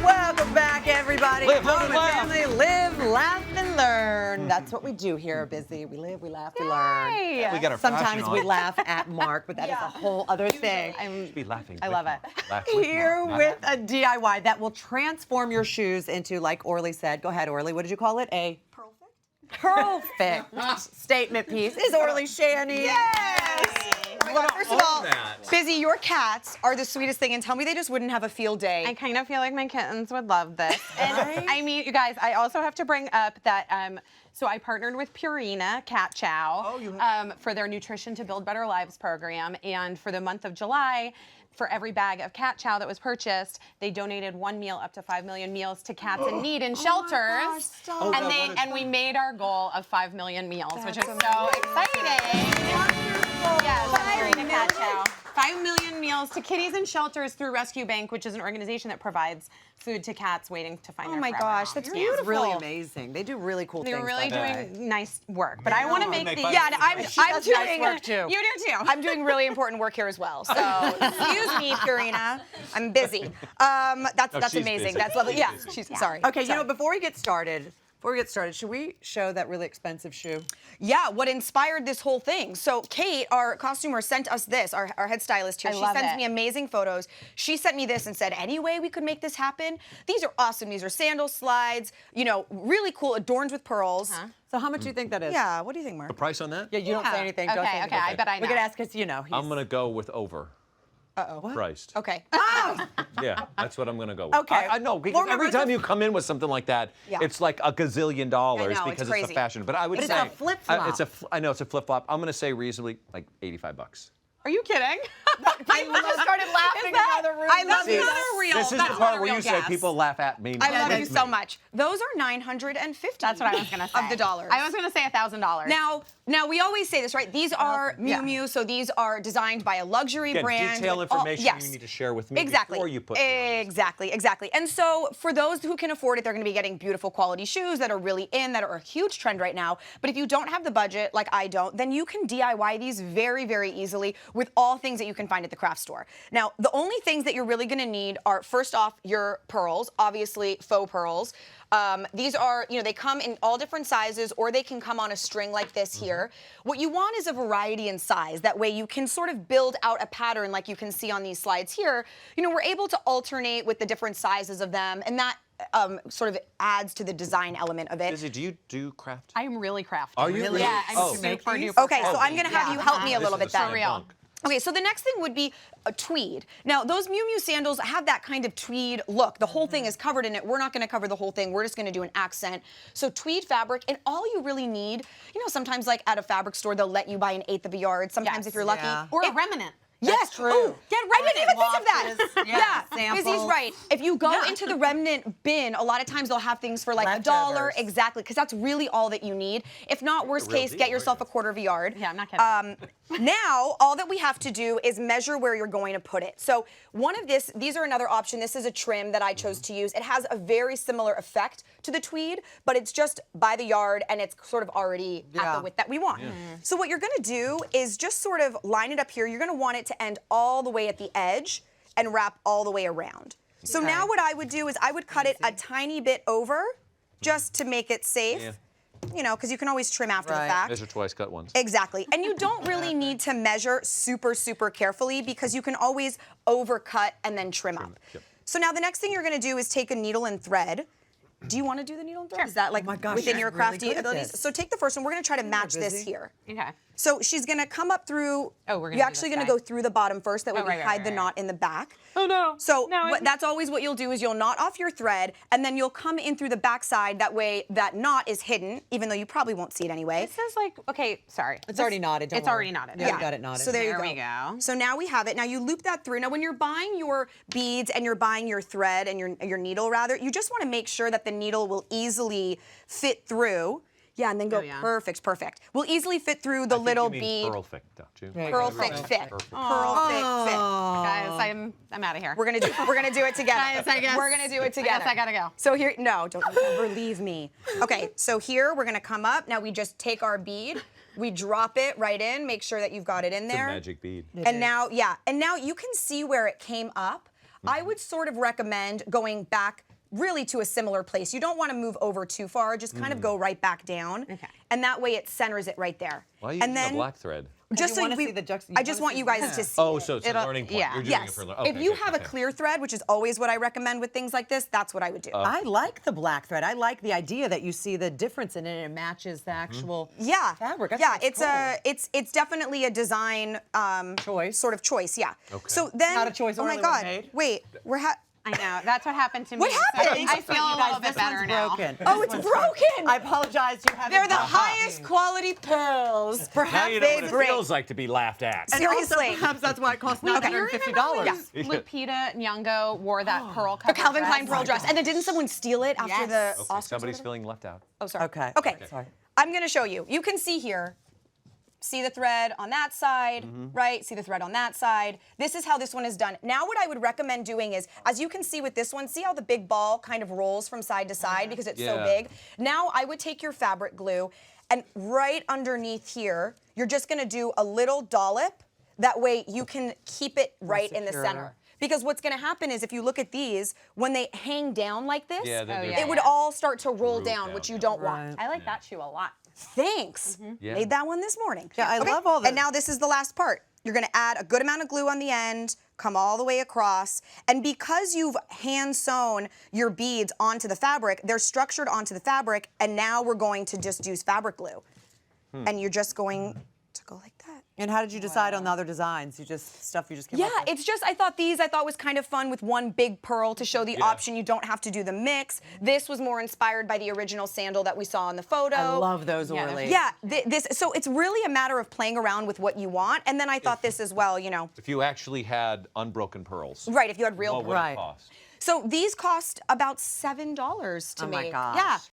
Welcome back, everybody. Live, Home laugh. and family, live, laugh, and learn. That's what we do here, Busy. We live, we laugh, we learn. We got our fashion Sometimes on. we laugh at Mark, but that is a whole other thing. You should be laughing. I with love Mark. it. Laugh with Here Mark, not with at a DIY that will transform your shoes into, like Orly said, go ahead, Orly, what did you call it? A perfect statement piece. Is Orly Shani. Yes! Oh my God, first of all, Busy, your cats are the sweetest thing, and tell me they just wouldn't have a field day. I kind of feel like my kittens would love this. And I mean, you guys, I also have to bring up that, so I partnered with Purina Cat Chow for their Nutrition to Build Better Lives program. And for the month of July, for every bag of cat chow that was purchased, they donated 1 meal up to 5 million meals to cats in need in shelters. And we made our goal of 5 million meals, which is so exciting. Yes, Purina Cat Chow. 5 million meals to kitties in shelters through Rescue Bank, which is an organization that provides food to cats waiting to find their my forever gosh, home. that's It's beautiful. really amazing. They do really cool They're things. really by the way. doing nice work, but I want to make make these. fun Yeah, of I'm does doing nice work, too. You do too. I'm doing really important work here as well. So excuse me, Purina. I'm busy. That's she's amazing. busy. That's lovely. She's Yeah, busy. she's sorry. Okay, you Sorry. know, before we get started, should we show that really expensive shoe? Yeah, what inspired this whole thing? So Kate, our costumer, sent us this, our head stylist here. I She love sends it. me amazing photos. She sent me this and said, any way we could make this happen? These are awesome. These are sandal slides, you know, really cool, adorned with pearls. So how much do you think that is? Yeah, what do you think, Mark? The price on that? Yeah, you don't say anything. Don't say Okay, anything. okay, I bet I know. We could ask because, you know, he's... I'm gonna go with over. Uh-oh. Priced. Okay. Yeah, that's what I'm gonna go with. Okay. I know, because Well, remember, every time it's a- you come in with something like that, Yeah. it's like a gazillion dollars I know, it's because it's crazy. the fashion. But I would But say it's a flip-flop. I know it's a flip flop. I'm gonna say reasonably like $85. Are you kidding? People just started laughing in the other room. I love That's you. not a real. This is the that's not part a where real you say guess. people laugh at me. I not love at you so me. much. Those are $950. That's what I was gonna say. Of the dollars. I was gonna say $1,000. Now we always say this, right? These are Miu Yeah. Miu, so these are designed by a luxury Again, brand. detail with all- information yes. you need to share with me Exactly. before you put me on this. Exactly. And so for those who can afford it, they're going to be getting beautiful quality shoes that are really in, that are a huge trend right now. But if you don't have the budget, like I don't, then you can DIY these very, very easily with all things that you can find at the craft store. Now, the only things that you're really going to need are, first off, your pearls, obviously faux pearls. These are, you know, they come in all different sizes, or they can come on a string like this here. What you want is a variety in size. That way you can sort of build out a pattern like you can see on these slides here. You know, we're able to alternate with the different sizes of them, and that sort of adds to the design element of it. Izzy, do you do craft? I am really crafty. Are you really? Yeah, I'm Oh. super duper. Okay, so I'm going to have you help me a little bit then. For real. Okay, so the next thing would be a tweed. Now, those Miu Miu sandals have that kind of tweed look. The whole thing is covered in it. We're not going to cover the whole thing. We're just going to do an accent. So tweed fabric, and all you really need, you know, sometimes like at a fabric store, they'll let you buy an eighth of a yard. Sometimes Yes. if you're lucky. Yeah. Or a remnant. Yes, true. Oh, get right. I didn't even think of that. Washes, yeah, Busy's samples. right. If you go into the remnant bin, a lot of times they'll have things for like $1. Leftovers. Exactly, because that's really all that you need. If not, worst real case, deal, get yourself a right? quarter of a yard. Yeah, I'm not kidding. Now, all that we have to do is measure where you're going to put it. So one of these are another option. This is a trim that I chose to use. It has a very similar effect to the tweed, but it's just by the yard, and it's sort of already at Yeah. the width that we want. So what you're gonna do is just sort of line it up here. You're gonna want it to end all the way at the edge and wrap all the way around. So Okay. now what I would do is I would cut it a tiny bit over just to make it safe. Yeah. You know, because you can always trim after the Right. fact. Measure twice, cut once. Exactly. And you don't really need to measure super, super carefully, because you can always overcut and then trim up. Yep. So now the next thing you're going to do is take a needle and thread. Do you want to do the needle and thread? Is that like Oh my gosh, within she's your really crafty good at abilities? this. So take the first one. We're going to try to match this busy. here. Okay. So she's going to come up through. Oh, we're gonna You're do actually this going to side. go through the bottom first. That way Oh, we right, right, hide the right, knot in the back. Oh no. So No, that's always what you'll do is you'll knot off your thread, and then you'll come in through the back side. That way that knot is hidden, even though you probably won't see it anyway. This is like, okay, sorry. It's already knotted. Don't It's worry. already knotted. Yeah, Okay. we got it knotted. So there There you we go. So now we have it. Now you loop that through. Now when you're buying your beads and you're buying your thread and your needle rather, you just want to make sure that the needle will easily fit through. Yeah, and then go yeah. perfect. Will easily fit through the little bead. Perfect, don't you? Right. Perfect fit. Perfect. Perfect fit. Guys, I'm out of here. We're gonna do it together. Guys, I guess. We're gonna do it together. I guess I gotta go. So here, no, don't ever leave me. Okay, so here we're gonna come up. Now we just take our bead, We drop it right in, make sure that you've got it in It's a there. magic bead. And now, and now you can see where it came up. I would sort of recommend going back really to a similar place. You don't want to move over too far, just kind of go right back down. Okay. And that way it centers it right there. Why are you and using then, a black thread? You wanna see the I just want you guys to see Oh, it. so it's a learning point. yeah. You're doing it Yes. for learning. If you have a clear thread, which is always what I recommend with things like this, that's what I would do. I like the black thread. I like the idea that you see the difference in it and it matches the actual fabric. I think It's definitely a design Choice. sort of choice. Yeah. Okay. So then, Not a choice oh my Orly God, would've made. wait, I know. That's what happened to me. What happened? I feel a little bit better now. Broken. Oh, it's broken. I apologize. You haven't. They're the got highest quality pearls. Now Perhaps you know they what it break. feels like to be laughed at. And also, Seriously. perhaps that's why it costs Do you $950. remember when Lupita Nyong'o wore that pearl The covered Calvin dress? Klein pearl dress. And then didn't someone steal it after Yes. the Okay, Oscars? somebody's feeling left out. Oh, sorry. Okay. Okay. Sorry. I'm going to show you. You can see here. See the thread on that side, right? See the thread on that side. This is how this one is done. Now what I would recommend doing is, as you can see with this one, see how the big ball kind of rolls from side to side because it's so Yeah. big? Now I would take your fabric glue and right underneath here, you're just gonna do a little dollop. That way you can keep it right in the secure. center. Because what's gonna happen is if you look at these, when they hang down like this, Yeah, they're yeah. it would all start to roll down, which you don't want. Right. I like that shoe a lot. Thanks. Yeah. Made that one this morning. Yeah, I love all the- And now this is the last part. You're gonna add a good amount of glue on the end, come all the way across, and because you've hand sewn your beads onto the fabric, they're structured onto the fabric, and now we're going to just use fabric glue. And you're just going to go like that. And how did you decide on the other designs? You just came Yeah, up with? it's just I thought was kind of fun with one big pearl to show the option. You don't have to do the mix. This was more inspired by the original sandal that we saw in the photo. I love those Yeah, Orly. Yeah, so it's really a matter of playing around with what you want. And then I thought this as well, you know. If you actually had unbroken pearls, Right, if you had real what would Right. it cost? So these cost about $7 to Oh my make. gosh. Yeah.